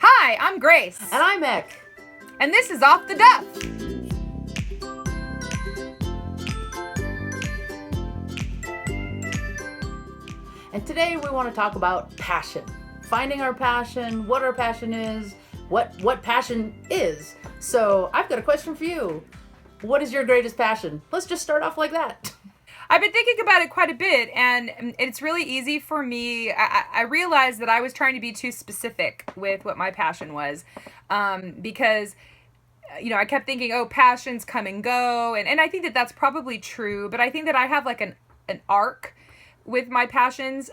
Hi, I'm Grace. And I'm Eck. And this is Off the Duff. And today we want to talk about passion. Finding our passion, what our passion is, what passion is. So I've got a question for you. What is your greatest passion? Let's just start off like that. I've been thinking about it quite a bit, and it's really easy for me. I realized that I was trying to be too specific with what my passion was, because I kept thinking, oh, passions come and go, and I think that that's probably true, but I think that I have like an arc with my passions.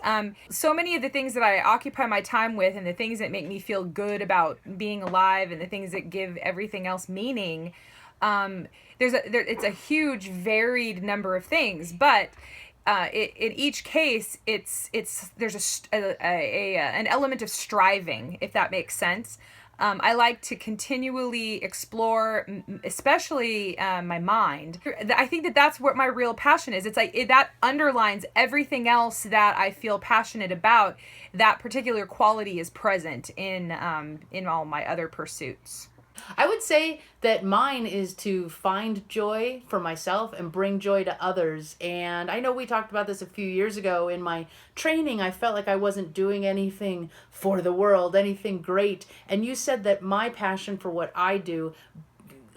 So many of the things that I occupy my time with, and the things that make me feel good about being alive, and the things that give everything else meaning, it's a huge varied number of things, but in each case there's an element of striving, if that makes sense. I like to continually explore, especially my mind. I think that that's what my real passion is. It's like that underlines everything else that I feel passionate about. That particular quality is present in all my other pursuits. I would say that mine is to find joy for myself and bring joy to others. And I know we talked about this a few years ago in my training. I felt like I wasn't doing anything for the world, anything great. And you said that my passion for what I do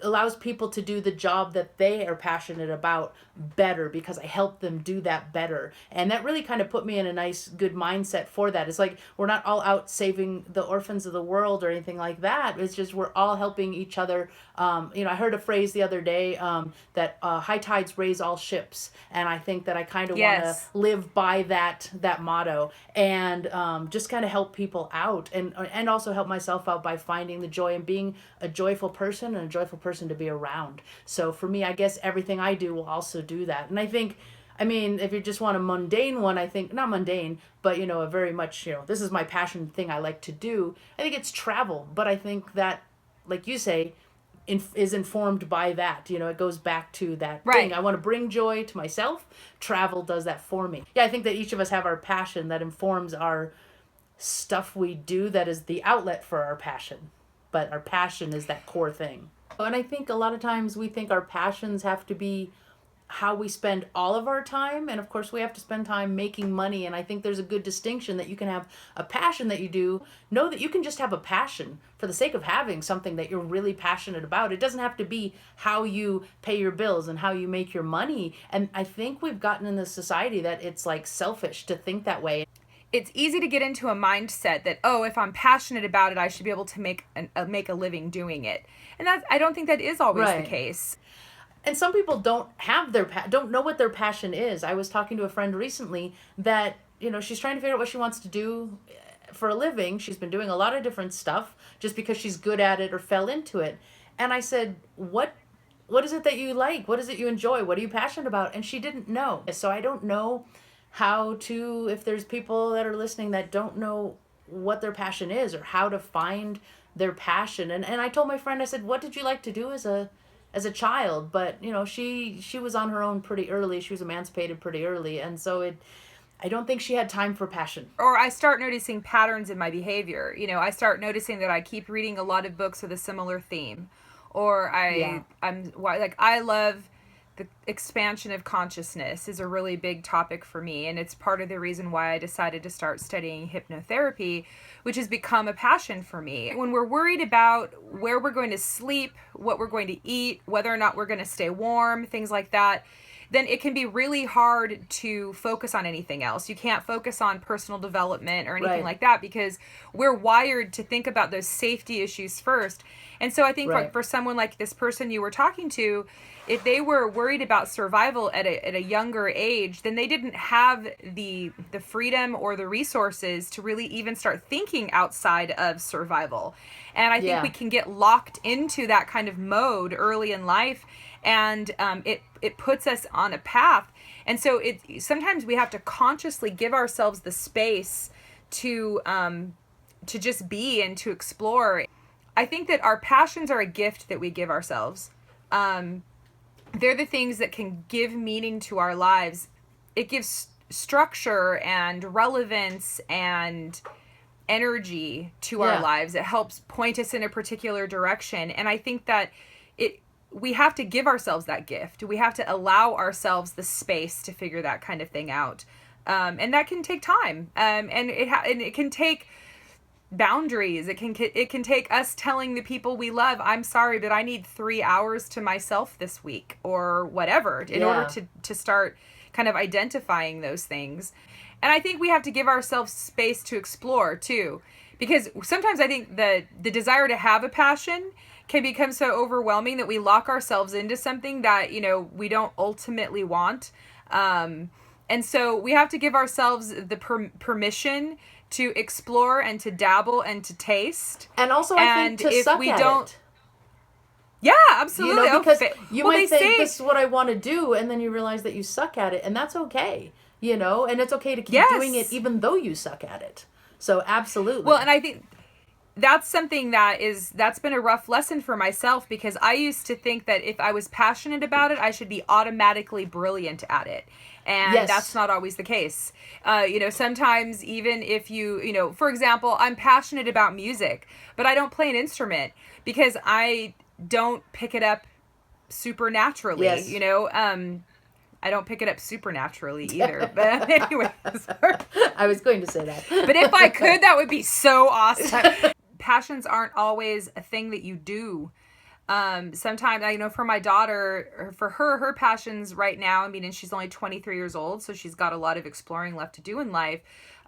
allows people to do the job that they are passionate about better, because I help them do that better. And that really kind of put me in a nice, good mindset for that. It's like we're not all out saving the orphans of the world or anything like that. It's just we're all helping each other. I heard a phrase the other day that high tides raise all ships. And I think that I kind of want to live by that motto, and just kind of help people out, and also help myself out by finding the joy and being a joyful person and a joyful person to be around. So for me, I guess everything I do will also do that. And I think, if you just want a mundane one, I think, not mundane, but, a very much, this is my passion thing I like to do. I think it's travel. But I think that, like you say, is informed by that. It goes back to that thing. I want to bring joy to myself. Travel does that for me. Yeah, I think that each of us have our passion that informs our stuff we do, that is the outlet for our passion. But our passion is that core thing. And I think a lot of times we think our passions have to be how we spend all of our time. And of course, we have to spend time making money. And I think there's a good distinction that you can have a passion that you do. Know that you can just have a passion for the sake of having something that you're really passionate about. It doesn't have to be how you pay your bills and how you make your money. And I think we've gotten in this society that it's like selfish to think that way. It's easy to get into a mindset that, oh, if I'm passionate about it, I should be able to make a living doing it. And I don't think that is always the case. And some people don't know what their passion is. I was talking to a friend recently that, she's trying to figure out what she wants to do for a living. She's been doing a lot of different stuff just because she's good at it or fell into it. And I said, what is it that you like? What is it you enjoy? What are you passionate about? And she didn't know. So I don't know how to, if there's people that are listening that don't know what their passion is or how to find their passion. And I told my friend, I said, what did you like to do as a child? But she was on her own pretty early. She was emancipated pretty early, and so I don't think she had time for passion. Or I start noticing patterns in my behavior. I start noticing that I keep reading a lot of books with a similar theme, or I love the expansion of consciousness is a really big topic for me, and it's part of the reason why I decided to start studying hypnotherapy, which has become a passion for me. When we're worried about where we're going to sleep, what we're going to eat, whether or not we're going to stay warm, things like that, then it can be really hard to focus on anything else. You can't focus on personal development or anything like that, because we're wired to think about those safety issues first. And so I think for someone like this person you were talking to, if they were worried about survival at a younger age, then they didn't have the freedom or the resources to really even start thinking outside of survival. And I think we can get locked into that kind of mode early in life, and it puts us on a path. And so sometimes we have to consciously give ourselves the space to just be and to explore. I think that our passions are a gift that we give ourselves. They're the things that can give meaning to our lives. It gives structure and relevance and energy to our lives. It helps point us in a particular direction. And I think that we have to give ourselves that gift. We have to allow ourselves the space to figure that kind of thing out. And that can take time. And it can take boundaries. It can take us telling the people we love, I'm sorry, but I need 3 hours to myself this week, or whatever, in order to start kind of identifying those things. And I think we have to give ourselves space to explore too, because sometimes I think the desire to have a passion can become so overwhelming that we lock ourselves into something that, we don't ultimately want. And so we have to give ourselves the permission to explore and to dabble and to taste. And also, I think to suck at it. Yeah, absolutely. Because you might think, this is what I want to do, and then you realize that you suck at it, and that's okay. And it's okay to keep doing it even though you suck at it. So absolutely. Well, and I think that's something that's been a rough lesson for myself, because I used to think that if I was passionate about it, I should be automatically brilliant at it. And that's not always the case. Sometimes even if for example, I'm passionate about music, but I don't play an instrument because I don't pick it up supernaturally. I don't pick it up supernaturally either. But anyways. I was going to say that. But if I could, that would be so awesome. Passions aren't always a thing that you do. Sometimes, for my daughter, for her passions right now, and she's only 23 years old, so she's got a lot of exploring left to do in life.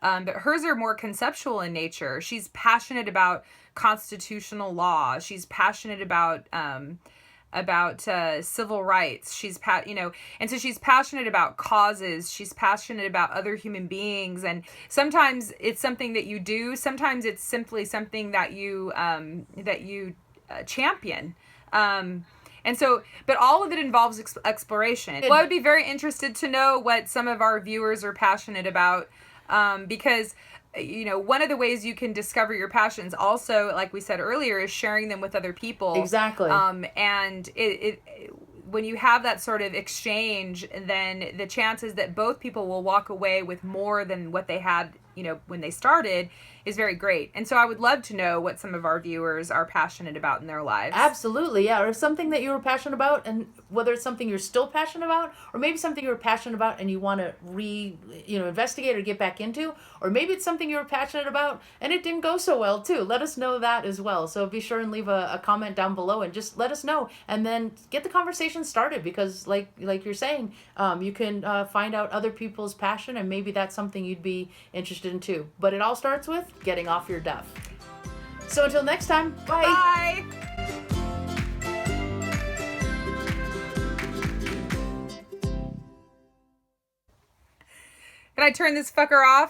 But hers are more conceptual in nature. She's passionate about constitutional law. She's passionate about civil rights. She's and so she's passionate about causes. She's passionate about other human beings. And sometimes it's something that you do. Sometimes it's simply something that you champion. And so, but all of it involves exploration. Well, I would be very interested to know what some of our viewers are passionate about, because one of the ways you can discover your passions also, like we said earlier, is sharing them with other people. Exactly. And it when you have that sort of exchange, then the chances that both people will walk away with more than what they had, when they started, is very great. And so I would love to know what some of our viewers are passionate about in their lives. Absolutely, yeah. Or something that you were passionate about, and whether it's something you're still passionate about, or maybe something you were passionate about and you want to investigate or get back into, or maybe it's something you were passionate about and it didn't go so well too. Let us know that as well. So be sure and leave a comment down below and just let us know, and then get the conversation started, because like you're saying, you can find out other people's passion, and maybe that's something you'd be interested in too. But it all starts with getting off your duff. So until next time, bye. Bye. Can I turn this fucker off?